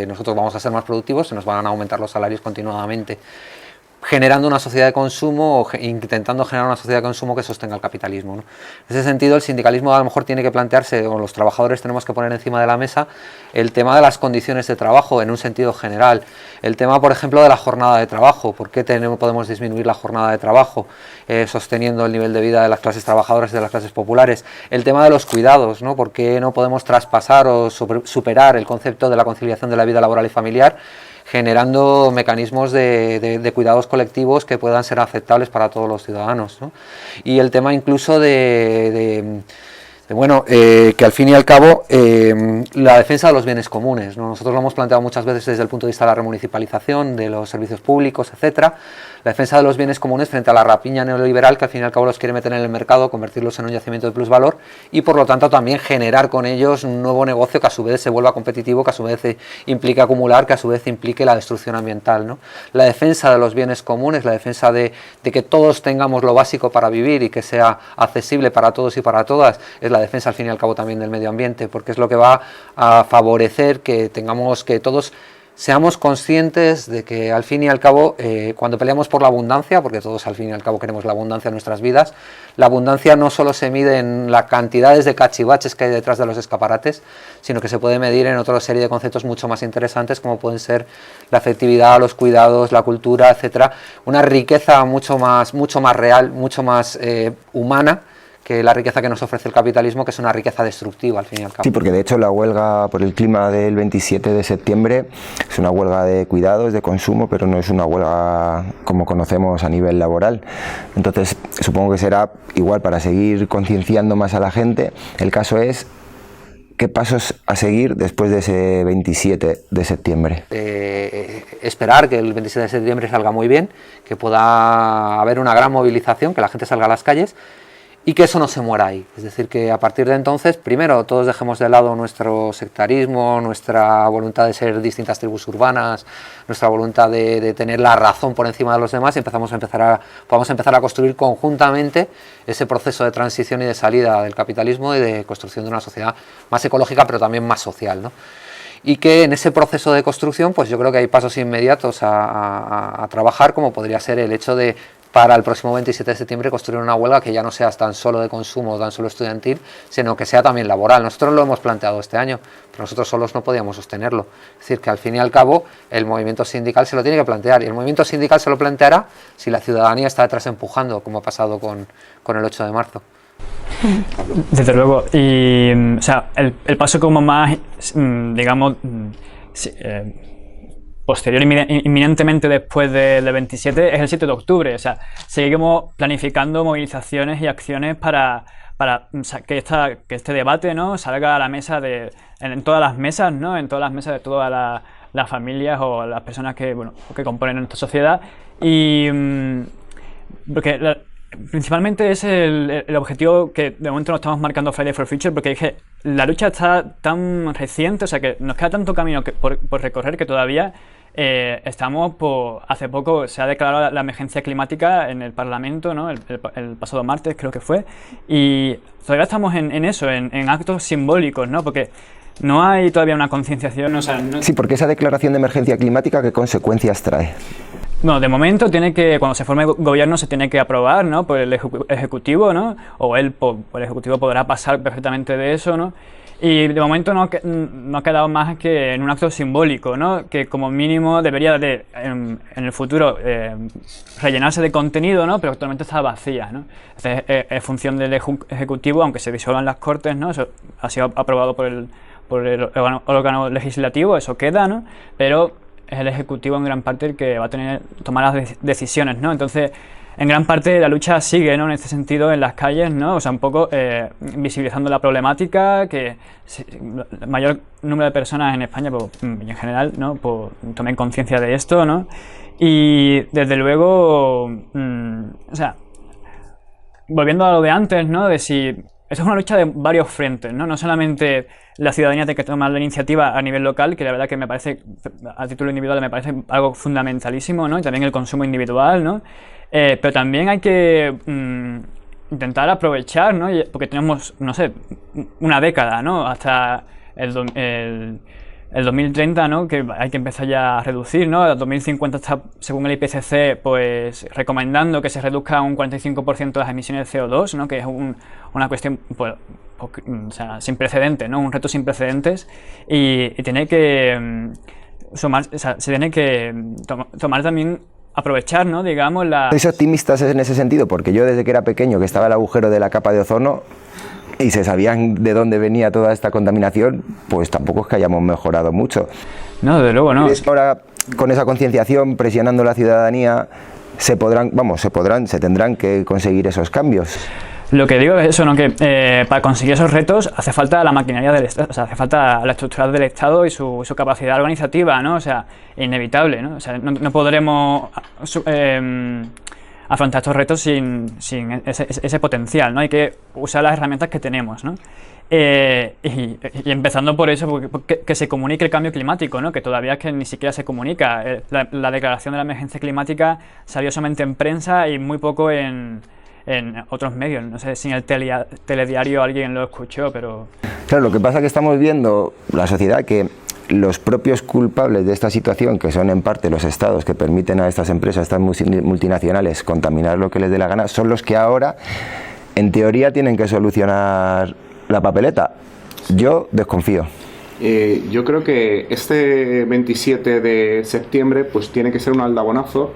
nosotros vamos a ser más productivos, se nos van a aumentar los salarios continuamente, generando una sociedad de consumo o intentando generar una sociedad de consumo que sostenga el capitalismo, ¿no? En ese sentido, el sindicalismo a lo mejor tiene que plantearse, o los trabajadores tenemos que poner encima de la mesa el tema de las condiciones de trabajo en un sentido general, el tema, por ejemplo, de la jornada de trabajo. ¿Por qué podemos disminuir la jornada de trabajo sosteniendo el nivel de vida de las clases trabajadoras y de las clases populares? El tema de los cuidados, ¿no? ¿Por qué no podemos traspasar o superar el concepto de la conciliación de la vida laboral y familiar, generando mecanismos de cuidados colectivos que puedan ser aceptables para todos los ciudadanos, ¿no? Y el tema incluso que al fin y al cabo la defensa de los bienes comunes, ¿no? Nosotros lo hemos planteado muchas veces desde el punto de vista de la remunicipalización de los servicios públicos, etcétera. La defensa de los bienes comunes frente a la rapiña neoliberal que al fin y al cabo los quiere meter en el mercado, convertirlos en un yacimiento de plusvalor y por lo tanto también generar con ellos un nuevo negocio que a su vez se vuelva competitivo, que a su vez implique acumular, que a su vez implique la destrucción ambiental, ¿no? La defensa de los bienes comunes, la defensa de que todos tengamos lo básico para vivir y que sea accesible para todos y para todas, es la defensa al fin y al cabo también del medio ambiente, porque es lo que va a favorecer que todos seamos conscientes de que al fin y al cabo cuando peleamos por la abundancia, porque todos al fin y al cabo queremos la abundancia en nuestras vidas, la abundancia no solo se mide en las cantidades de cachivaches que hay detrás de los escaparates, sino que se puede medir en otra serie de conceptos mucho más interesantes como pueden ser la afectividad, los cuidados, la cultura, etcétera, una riqueza mucho más real, mucho más humana que la riqueza que nos ofrece el capitalismo, que es una riqueza destructiva al fin y al cabo. Sí, porque de hecho la huelga por el clima del 27 de septiembre es una huelga de cuidados, de consumo, pero no es una huelga como conocemos a nivel laboral. Entonces supongo que será igual para seguir concienciando más a la gente. El caso es ¿qué pasos a seguir después de ese 27 de septiembre? Esperar que el 27 de septiembre salga muy bien, que pueda haber una gran movilización, que la gente salga a las calles y que eso no se muera ahí. Es decir, que a partir de entonces, primero, todos dejemos de lado nuestro sectarismo, nuestra voluntad de ser distintas tribus urbanas, nuestra voluntad de tener la razón por encima de los demás y podamos empezar a construir conjuntamente ese proceso de transición y de salida del capitalismo y de construcción de una sociedad más ecológica, pero también más social, ¿no? Y que en ese proceso de construcción, pues yo creo que hay pasos inmediatos a trabajar, como podría ser el hecho de, para el próximo 27 de septiembre, construir una huelga que ya no sea tan solo de consumo, tan solo estudiantil, sino que sea también laboral. Nosotros lo hemos planteado este año, pero nosotros solos no podíamos sostenerlo. Es decir, que al fin y al cabo el movimiento sindical se lo tiene que plantear, y el movimiento sindical se lo planteará si la ciudadanía está detrás empujando, como ha pasado con el 8 de marzo. Desde luego, y o sea, el paso como más, digamos, posterior, inminentemente después del 27, es el 7 de octubre. O sea, seguimos planificando movilizaciones y acciones para que este debate, ¿no?, salga a la mesa en todas las mesas, ¿no?, en todas las mesas de todas las familias o las personas que componen nuestra sociedad. Y porque principalmente es el objetivo que de momento nos estamos marcando Friday for Future, porque dije, la lucha está tan reciente, o sea que nos queda tanto camino por recorrer que todavía estamos hace poco se ha declarado la emergencia climática en el Parlamento, ¿no?, el pasado martes creo que fue, y todavía estamos en eso, en actos simbólicos, ¿no?, porque no hay todavía una concienciación, o sea, Sí, porque esa declaración de emergencia climática, ¿qué consecuencias trae? No, de momento cuando se forme gobierno se tiene que aprobar, ¿no?, por el Ejecutivo, ¿no?, o él por el Ejecutivo podrá pasar perfectamente de eso, ¿no? Y de momento no ha quedado más que en un acto simbólico, ¿no?, que como mínimo debería en el futuro rellenarse de contenido, ¿no?, pero actualmente está vacía, ¿no? Es función del Ejecutivo, aunque se disuelvan las Cortes, ¿no?, eso ha sido aprobado por el órgano legislativo, eso queda, ¿no?, pero es el Ejecutivo en gran parte el que va a tomar las decisiones, ¿no? Entonces, en gran parte la lucha sigue, ¿no?, en este sentido en las calles, ¿no?, o sea, un poco visibilizando la problemática, que el mayor número de personas en España, y en general, ¿no?, tomen conciencia de esto, ¿no? Y desde luego, o sea, volviendo a lo de antes, ¿no?, de si eso es una lucha de varios frentes, ¿no? No solamente la ciudadanía tiene que tomar la iniciativa a nivel local, que la verdad que me parece, a título individual, me parece algo fundamentalísimo, ¿no?, y también el consumo individual, ¿no? Pero también hay que intentar aprovechar, ¿no?, porque tenemos, no sé, una década, ¿no?, hasta el 2030, ¿no?, que hay que empezar ya a reducir, ¿no? El 2050 está, según el IPCC, pues recomendando que se reduzca un 45% las emisiones de CO2, ¿no?, que es una cuestión, pues, o sea, sin precedentes, ¿no?, un reto sin precedentes, y tiene que se tiene que tomar también, aprovechar, ¿no?, digamos, ¿Sois optimistas en ese sentido? Porque yo desde que era pequeño, que estaba el agujero de la capa de ozono y se sabían de dónde venía toda esta contaminación, pues tampoco es que hayamos mejorado mucho. No, desde luego no. ¿Crees que ahora, con esa concienciación, presionando a la ciudadanía, se tendrán que conseguir esos cambios? Lo que digo es eso, ¿no?, que para conseguir esos retos hace falta la maquinaria del Estado, o sea, hace falta la estructura del Estado y su capacidad organizativa, ¿no? O sea, inevitable, ¿no? O sea, no podremos afrontar estos retos sin ese potencial, ¿no? Hay que usar las herramientas que tenemos, ¿no? Y empezando por eso, que se comunique el cambio climático, ¿no?, que todavía es que ni siquiera se comunica. La declaración de la emergencia climática salió solamente en prensa y muy poco en otros medios. No sé si en el telediario alguien lo escuchó, pero... Claro, lo que pasa es que estamos viendo la sociedad que los propios culpables de esta situación, que son en parte los estados que permiten a estas empresas, estas multinacionales, contaminar lo que les dé la gana, son los que ahora, en teoría, tienen que solucionar la papeleta. Yo desconfío. Yo creo que este 27 de septiembre pues tiene que ser un aldabonazo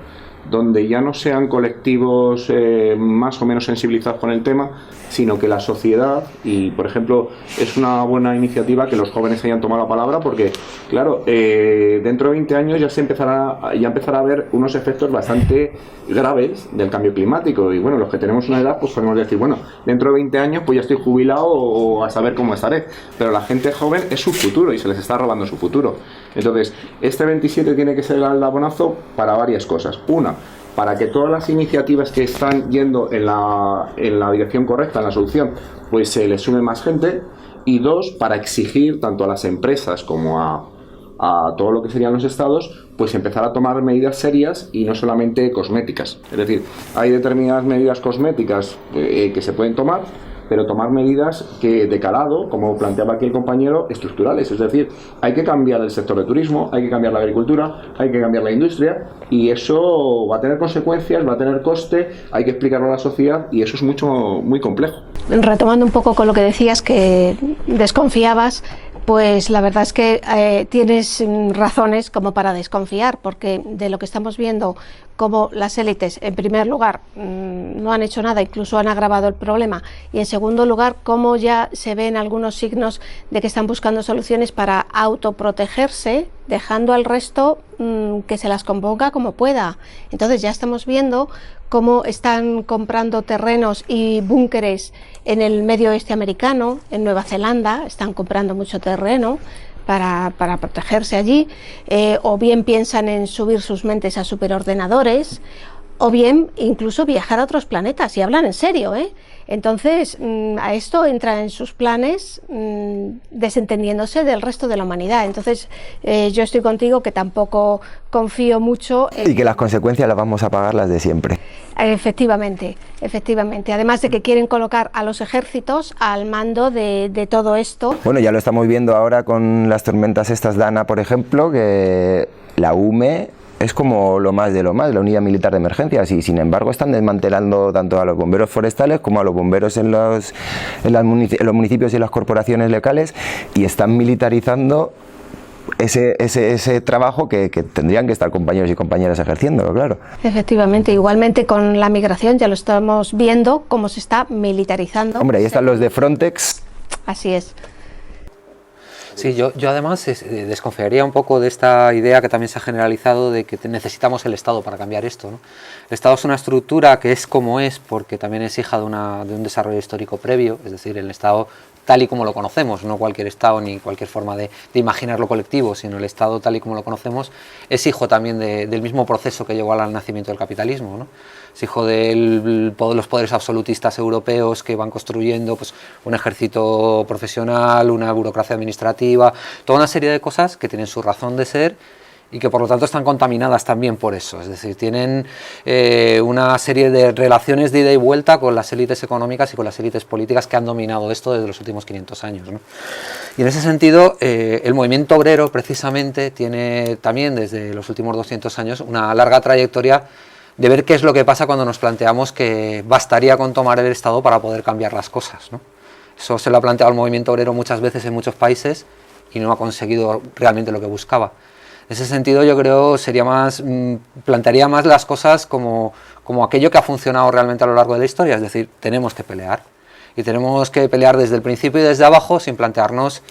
donde ya no sean colectivos más o menos sensibilizados con el tema, sino que la sociedad, y por ejemplo es una buena iniciativa que los jóvenes hayan tomado la palabra, porque claro, dentro de 20 años ya empezará a haber unos efectos bastante graves del cambio climático, y bueno, los que tenemos una edad pues podemos decir, bueno, dentro de 20 años pues ya estoy jubilado o a saber cómo estaré, pero la gente joven es su futuro y se les está robando su futuro. Entonces, este 27 tiene que ser el aldabonazo para varias cosas. Una, para que todas las iniciativas que están yendo en la dirección correcta, en la solución, pues se les sume más gente. Y dos, para exigir tanto a las empresas como a todo lo que serían los estados, pues empezar a tomar medidas serias y no solamente cosméticas. Es decir, hay determinadas medidas cosméticas que se pueden tomar, pero tomar medidas que de calado, como planteaba aquí el compañero, estructurales. Es decir, hay que cambiar el sector de turismo, hay que cambiar la agricultura, hay que cambiar la industria, y eso va a tener consecuencias, va a tener coste, hay que explicarlo a la sociedad, y eso es muy complejo. Retomando un poco con lo que decías, que desconfiabas, pues la verdad es que tienes razones como para desconfiar, porque de lo que estamos viendo, como las élites, en primer lugar, no han hecho nada, incluso han agravado el problema, y en segundo lugar, cómo ya se ven algunos signos de que están buscando soluciones para autoprotegerse, dejando al resto que se las componga como pueda. Entonces ya estamos viendo cómo están comprando terrenos y búnkeres en el medio oeste americano, en Nueva Zelanda, están comprando mucho terreno para protegerse allí, o bien piensan en subir sus mentes a superordenadores, o bien incluso viajar a otros planetas, y hablan en serio, ¿eh? Entonces, a esto entra en sus planes desentendiéndose del resto de la humanidad. Entonces, yo estoy contigo, que tampoco confío mucho y que las consecuencias las vamos a pagar las de siempre. Efectivamente, efectivamente. Además de que quieren colocar a los ejércitos al mando de todo esto. Bueno, ya lo estamos viendo ahora con las tormentas estas Dana, por ejemplo, que la UME es como lo más de lo más, la unidad militar de emergencias, y sin embargo están desmantelando tanto a los bomberos forestales como a los bomberos en los municipios y las corporaciones locales, y están militarizando ese trabajo que tendrían que estar compañeros y compañeras ejerciendo, claro. Efectivamente, igualmente con la migración ya lo estamos viendo cómo se está militarizando. Hombre, ahí están los de Frontex. Así es. Sí, yo además desconfiaría un poco de esta idea que también se ha generalizado de que necesitamos el Estado para cambiar esto, ¿no? El Estado es una estructura que es como es porque también es hija de un desarrollo histórico previo, es decir, el Estado tal y como lo conocemos, no cualquier Estado ni cualquier forma de imaginarlo colectivo, sino el Estado tal y como lo conocemos, es hijo también del mismo proceso que llevó al nacimiento del capitalismo, ¿no? Es hijo de los poderes absolutistas europeos que van construyendo pues, un ejército profesional, una burocracia administrativa, toda una serie de cosas que tienen su razón de ser y que por lo tanto están contaminadas también por eso, es decir, tienen una serie de relaciones de ida y vuelta con las élites económicas y con las élites políticas que han dominado esto desde los últimos 500 años, ¿no? Y en ese sentido, el movimiento obrero precisamente tiene también desde los últimos 200 años una larga trayectoria de ver qué es lo que pasa cuando nos planteamos que bastaría con tomar el Estado para poder cambiar las cosas, ¿no? Eso se lo ha planteado el movimiento obrero muchas veces en muchos países y no ha conseguido realmente lo que buscaba. En ese sentido yo creo plantearía más las cosas como aquello que ha funcionado realmente a lo largo de la historia, es decir, tenemos que pelear. Y tenemos que pelear desde el principio y desde abajo sin plantearnos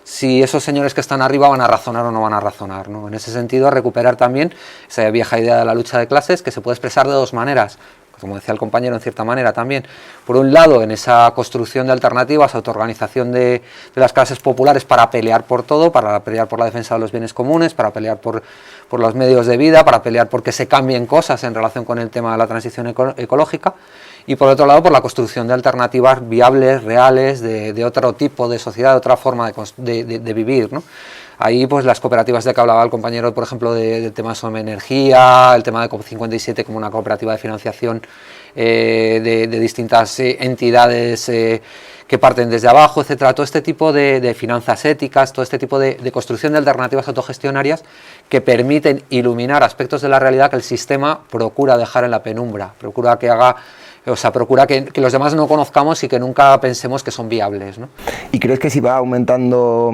si esos señores que están arriba van a razonar o no van a razonar, ¿no? En ese sentido, recuperar también esa vieja idea de la lucha de clases que se puede expresar de dos maneras, como decía el compañero, en cierta manera también. Por un lado, en esa construcción de alternativas, autoorganización de las clases populares para pelear por todo, para pelear por la defensa de los bienes comunes, para pelear por los medios de vida, para pelear por que se cambien cosas en relación con el tema de la transición ecológica. Y por otro lado, por la construcción de alternativas viables, reales, de otro tipo de sociedad, de otra forma de vivir, ¿no? Ahí, pues las cooperativas de que hablaba el compañero, por ejemplo, del tema de Som Energía, el tema de COP57 como una cooperativa de financiación de distintas entidades que parten desde abajo, etcétera. Todo este tipo de finanzas éticas, todo este tipo de construcción de alternativas autogestionarias que permiten iluminar aspectos de la realidad que el sistema procura dejar en la penumbra, procura que los demás no conozcamos y que nunca pensemos que son viables, ¿no? ¿Y crees que si va aumentando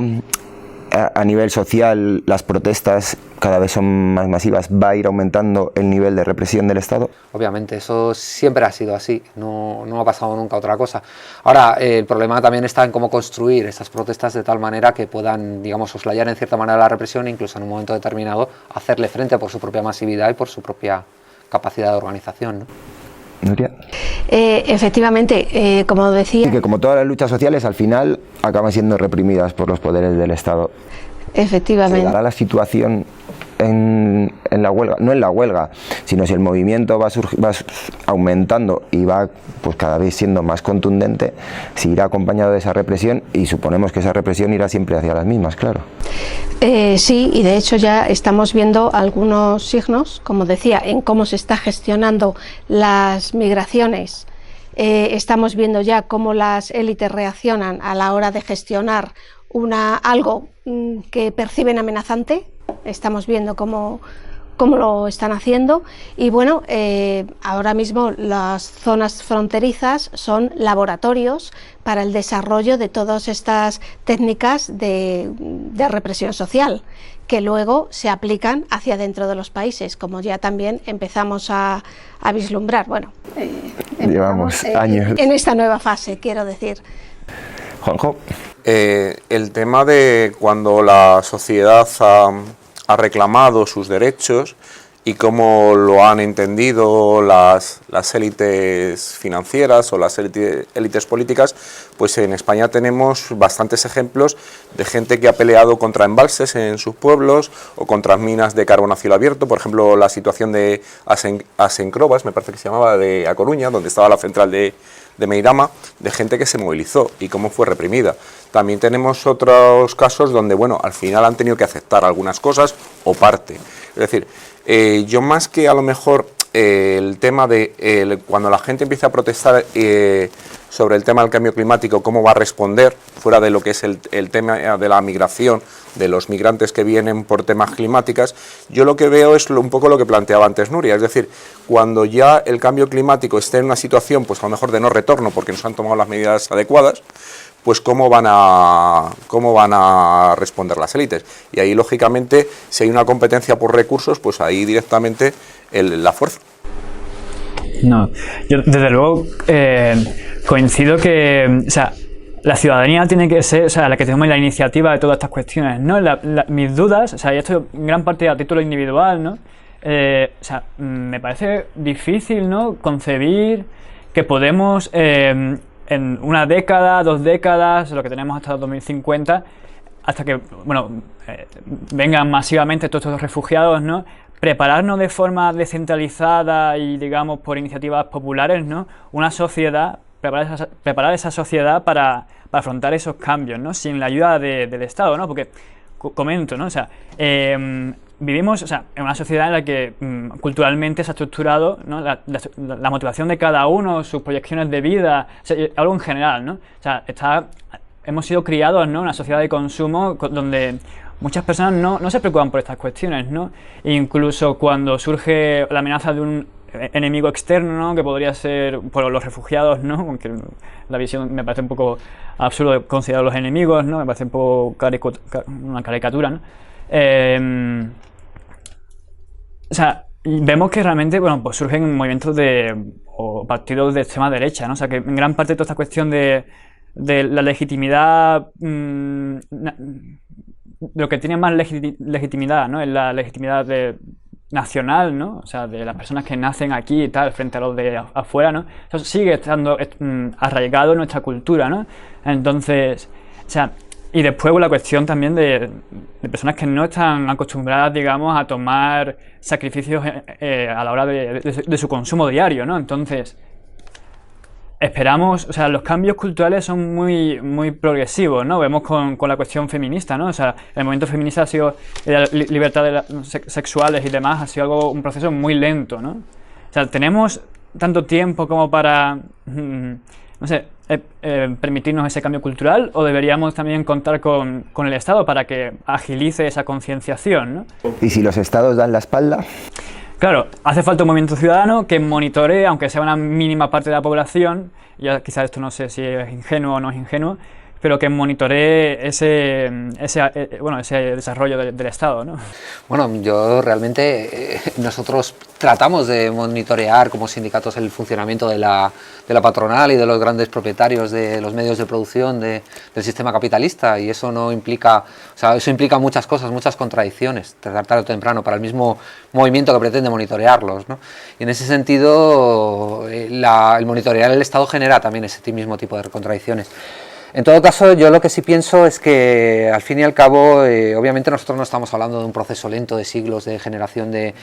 a nivel social las protestas cada vez son más masivas, va a ir aumentando el nivel de represión del Estado? Obviamente, eso siempre ha sido así, no ha pasado nunca otra cosa. Ahora, el problema también está en cómo construir esas protestas de tal manera que puedan, digamos, soslayar en cierta manera la represión e incluso en un momento determinado hacerle frente por su propia masividad y por su propia capacidad de organización, ¿no? Nuria. Efectivamente, como decía... Y que como todas las luchas sociales, al final acaban siendo reprimidas por los poderes del Estado. Efectivamente. ¿Se dará la situación en la huelga? No en la huelga, sino si el movimiento va aumentando y va pues cada vez siendo más contundente, si irá acompañado de esa represión, y suponemos que esa represión irá siempre hacia las mismas, claro. Sí, y de hecho ya estamos viendo algunos signos, como decía, en cómo se está gestionando las migraciones. Estamos viendo ya cómo las élites reaccionan a la hora de gestionar algo que perciben amenazante. Estamos viendo cómo lo están haciendo, y bueno, ahora mismo las zonas fronterizas son laboratorios para el desarrollo de todas estas técnicas de represión social que luego se aplican hacia dentro de los países, como ya también empezamos a vislumbrar. Bueno, llevamos años en esta nueva fase, quiero decir. Juanjo. El tema de cuando la sociedad ha reclamado sus derechos y cómo lo han entendido las élites financieras o las élites políticas, pues en España tenemos bastantes ejemplos de gente que ha peleado contra embalses en sus pueblos o contra minas de carbón a cielo abierto. Por ejemplo, la situación de Asencrobas, me parece que se llamaba, de A Coruña, donde estaba la central de Meirama, de gente que se movilizó y cómo fue reprimida. También tenemos otros casos donde, bueno, al final han tenido que aceptar algunas cosas o parte. Es decir, yo más que a lo mejor el tema de cuando la gente empieza a protestar sobre el tema del cambio climático, cómo va a responder, fuera de lo que es el tema de la migración, de los migrantes que vienen por temas climáticos, yo lo que veo es un poco lo que planteaba antes Nuria, es decir, cuando ya el cambio climático esté en una situación, pues a lo mejor de no retorno, porque no se han tomado las medidas adecuadas, pues cómo van a responder las élites. Y ahí, lógicamente, si hay una competencia por recursos, pues ahí directamente la fuerza. No, yo desde luego coincido que, o sea, la ciudadanía tiene que ser, o sea, la que tenemos la iniciativa de todas estas cuestiones, ¿no? Mis dudas, o sea, y esto en gran parte a título individual, ¿no? O sea, me parece difícil, ¿no?, concebir que podemos en una década, 2 décadas, lo que tenemos hasta 2050, hasta que, bueno, vengan masivamente todos estos refugiados, ¿no?, prepararnos de forma descentralizada y, digamos, por iniciativas populares, ¿no?, una sociedad, preparar esa sociedad para afrontar esos cambios, ¿no?, sin la ayuda del Estado, ¿no?, porque, comento, ¿no?, o sea, vivimos, o sea, en una sociedad en la que culturalmente se ha estructurado, ¿no?, la motivación de cada uno, sus proyecciones de vida, o sea, algo en general, ¿no? O sea, hemos sido criados, ¿no?, en una sociedad de consumo donde muchas personas no se preocupan por estas cuestiones, ¿no? E incluso cuando surge la amenaza de un enemigo externo, ¿no?, que podría ser por los refugiados, ¿no?, aunque la visión me parece un poco absurdo considerar los enemigos, ¿no?, me parece un poco una caricatura, ¿no? O sea, vemos que realmente, bueno, pues surgen movimientos o partidos de extrema derecha, ¿no? O sea, que en gran parte toda esta cuestión de la legitimidad, lo que tiene más legitimidad, ¿no?, es la legitimidad nacional, ¿no?, o sea, de las personas que nacen aquí y tal, frente a los de afuera, ¿no? Eso sigue estando arraigado en nuestra cultura, ¿no? Entonces, o sea, y después la cuestión también de personas que no están acostumbradas, digamos, a tomar sacrificios a la hora de su consumo diario, ¿no? Entonces, esperamos, o sea, los cambios culturales son muy progresivos, ¿no? Vemos con la cuestión feminista, ¿no? O sea, el movimiento feminista ha sido, la libertad sexuales y demás, ha sido un proceso muy lento, ¿no? O sea, tenemos tanto tiempo como para, no sé, permitirnos ese cambio cultural, o deberíamos también contar con el Estado para que agilice esa concienciación, ¿no? ¿Y si los Estados dan la espalda? Claro, hace falta un movimiento ciudadano que monitoree, aunque sea una mínima parte de la población, ya quizás esto no sé si es ingenuo o no es ingenuo, pero que monitoree ese desarrollo del Estado, ¿no? Bueno, yo realmente, nosotros tratamos de monitorear como sindicatos el funcionamiento de la patronal y de los grandes propietarios de los medios de producción del sistema capitalista, y eso no implica, o sea, eso implica muchas cosas, muchas contradicciones, tarde o temprano, para el mismo movimiento que pretende monitorearlos, ¿no? Y en ese sentido, el monitorear el Estado genera también ese mismo tipo de contradicciones. En todo caso, yo lo que sí pienso es que, al fin y al cabo, obviamente nosotros no estamos hablando de un proceso lento de siglos de generación de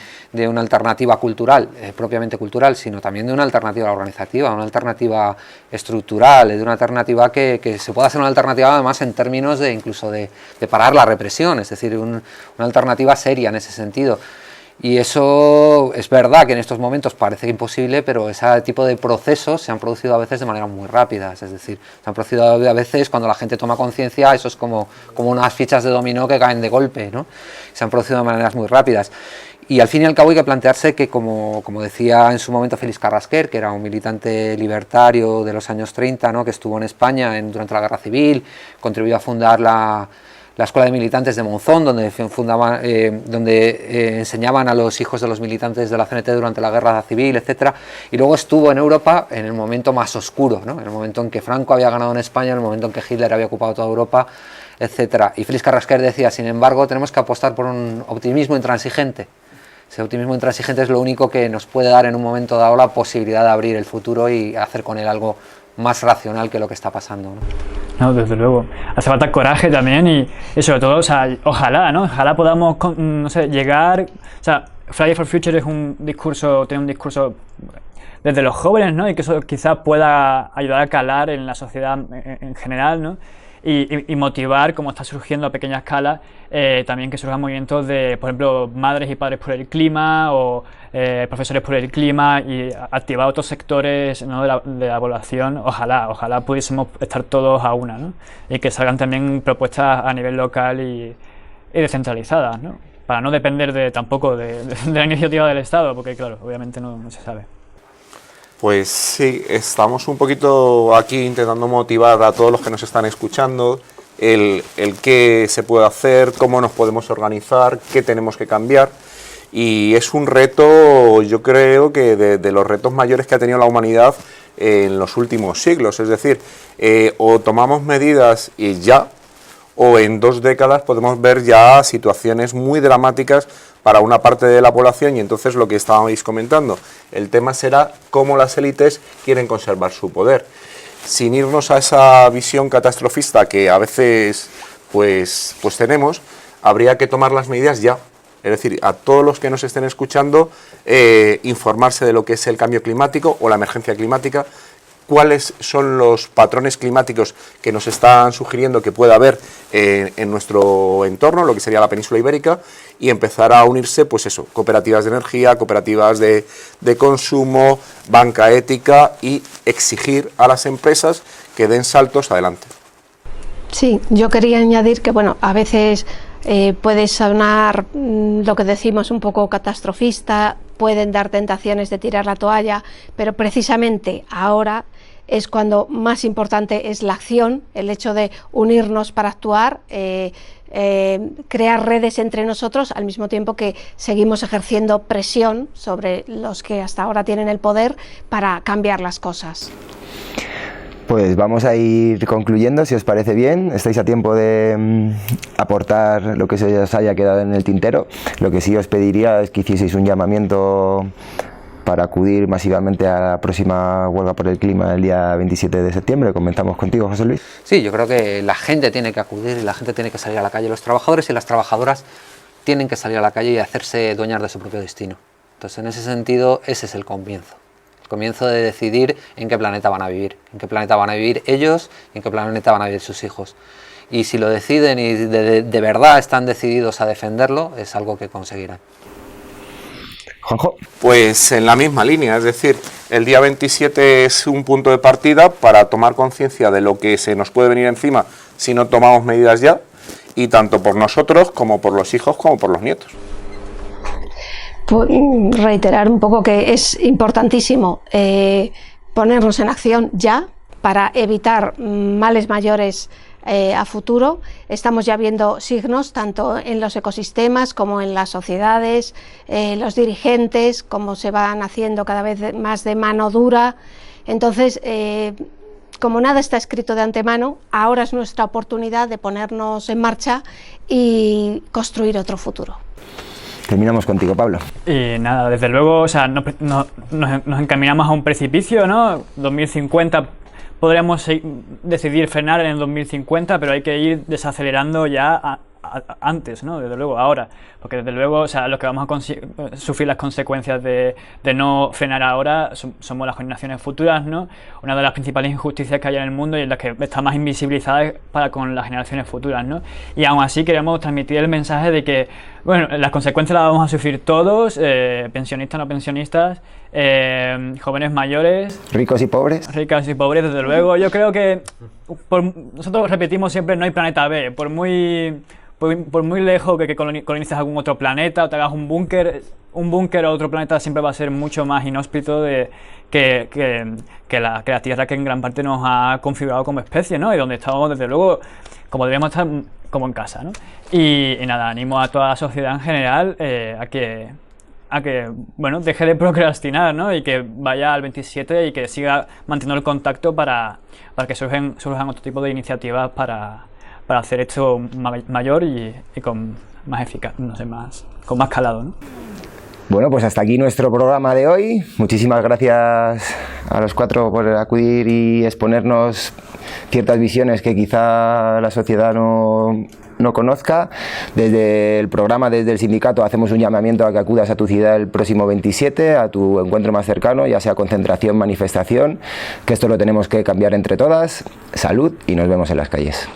una alternativa cultural, propiamente cultural, sino también de una alternativa organizativa, una alternativa estructural, de una alternativa que se pueda hacer una alternativa además en términos de incluso de parar la represión, es decir, una alternativa seria en ese sentido. Y eso es verdad que en estos momentos parece imposible, pero ese tipo de procesos se han producido a veces de manera muy rápida, es decir, se han producido a veces cuando la gente toma conciencia, eso es como unas fichas de dominó que caen de golpe, ¿no? Se han producido de maneras muy rápidas. Y al fin y al cabo hay que plantearse que, como decía en su momento Félix Carrasquer, que era un militante libertario de los años 30, ¿no?, que estuvo en España durante la Guerra Civil, contribuyó a fundar la Escuela de Militantes de Monzón, donde enseñaban a los hijos de los militantes de la CNT durante la Guerra Civil, etcétera, y luego estuvo en Europa en el momento más oscuro, ¿no?, en el momento en que Franco había ganado en España, en el momento en que Hitler había ocupado toda Europa, etcétera. Y Félix Carrasquer decía, sin embargo, tenemos que apostar por un optimismo intransigente. Ese optimismo intransigente es lo único que nos puede dar en un momento dado la posibilidad de abrir el futuro y hacer con él algo más racional que lo que está pasando, ¿no? No, desde luego. Hace falta coraje también y sobre todo, o sea, ojalá, ¿no? Ojalá podamos, no sé, llegar... O sea, Friday for Future tiene un discurso desde los jóvenes, ¿no? Y que eso quizás pueda ayudar a calar en la sociedad en general, ¿no? y motivar, como está surgiendo a pequeña escala, también que surjan movimientos de, por ejemplo, madres y padres por el clima o profesores por el clima, y activar otros sectores, ¿no?, de la población. Ojalá pudiésemos estar todos a una, ¿no?, y que salgan también propuestas a nivel local y descentralizadas, ¿no?, para no depender tampoco de la iniciativa del Estado, porque claro, obviamente no se sabe. Pues sí, estamos un poquito aquí intentando motivar a todos los que nos están escuchando el qué se puede hacer, cómo nos podemos organizar, qué tenemos que cambiar. Y es un reto, yo creo que de los retos mayores que ha tenido la humanidad en los últimos siglos. Es decir, o tomamos medidas y ya, o en 2 décadas podemos ver ya situaciones muy dramáticas para una parte de la población. Y entonces lo que estábamos comentando, el tema será cómo las élites quieren conservar su poder. Sin irnos a esa visión catastrofista que a veces pues tenemos, habría que tomar las medidas ya. Es decir, a todos los que nos estén escuchando, informarse de lo que es el cambio climático o la emergencia climática, cuáles son los patrones climáticos que nos están sugiriendo que pueda haber en nuestro entorno, lo que sería la península ibérica, y empezar a unirse, pues eso, cooperativas de energía, cooperativas de consumo, banca ética, y exigir a las empresas que den saltos adelante. Sí, yo quería añadir que, bueno, a veces puede sonar lo que decimos un poco catastrofista, pueden dar tentaciones de tirar la toalla, pero precisamente ahora es cuando más importante es la acción, el hecho de unirnos para actuar, crear redes entre nosotros, al mismo tiempo que seguimos ejerciendo presión sobre los que hasta ahora tienen el poder para cambiar las cosas. Pues vamos a ir concluyendo, si os parece bien. Estáis a tiempo de aportar lo que se os haya quedado en el tintero. Lo que sí os pediría es que hicieseis un llamamiento para acudir masivamente a la próxima huelga por el clima el día 27 de septiembre. Comentamos contigo, José Luis. Sí, yo creo que la gente tiene que acudir y la gente tiene que salir a la calle. Los trabajadores y las trabajadoras tienen que salir a la calle y hacerse dueñas de su propio destino. Entonces, en ese sentido, ese es el comienzo. El comienzo de decidir en qué planeta van a vivir ellos y en qué planeta van a vivir sus hijos. Y si lo deciden y de verdad están decididos a defenderlo, es algo que conseguirán. Juanjo. Pues en la misma línea, es decir, el día 27 es un punto de partida para tomar conciencia de lo que se nos puede venir encima si no tomamos medidas ya, y tanto por nosotros como por los hijos como por los nietos. Pues reiterar un poco que es importantísimo ponernos en acción ya para evitar males mayores a futuro. Estamos ya viendo signos tanto en los ecosistemas como en las sociedades, los dirigentes, como se van haciendo cada vez más de mano dura. Entonces, como nada está escrito de antemano, ahora es nuestra oportunidad de ponernos en marcha y construir otro futuro. Terminamos contigo, Pablo. Y nada, desde luego, o sea, nos encaminamos a un precipicio, ¿no? 2050 podríamos decidir frenar en el 2050, pero hay que ir desacelerando ya antes, ¿no? Desde luego, ahora. Porque desde luego, o sea, los que vamos a sufrir las consecuencias de no frenar ahora somos las generaciones futuras, ¿no? Una de las principales injusticias que hay en el mundo y la que está más invisibilizada para con las generaciones futuras, ¿no? Y aún así queremos transmitir el mensaje de que, bueno, las consecuencias las vamos a sufrir todos, pensionistas, no pensionistas, jóvenes mayores, ricos y pobres, desde luego. Yo creo que nosotros repetimos siempre: no hay planeta B. Por muy lejos que colonices algún otro planeta o te hagas un búnker a otro planeta, siempre va a ser mucho más inhóspito que la Tierra, que en gran parte nos ha configurado como especie, ¿no? Y donde estamos, desde luego, como deberíamos estar como en casa, ¿no? Y nada, animo a toda la sociedad en general a que bueno, deje de procrastinar, ¿no? Y que vaya al 27 y que siga manteniendo el contacto para que surjan otro tipo de iniciativas para hacer esto mayor y con más eficaz, no sé, con más calado, ¿no? Bueno, pues hasta aquí nuestro programa de hoy. Muchísimas gracias a los cuatro por acudir y exponernos ciertas visiones que quizá la sociedad no conozca. Desde el programa, desde el sindicato, hacemos un llamamiento a que acudas a tu ciudad el próximo 27, a tu encuentro más cercano, ya sea concentración, manifestación, que esto lo tenemos que cambiar entre todas. Salud y nos vemos en las calles.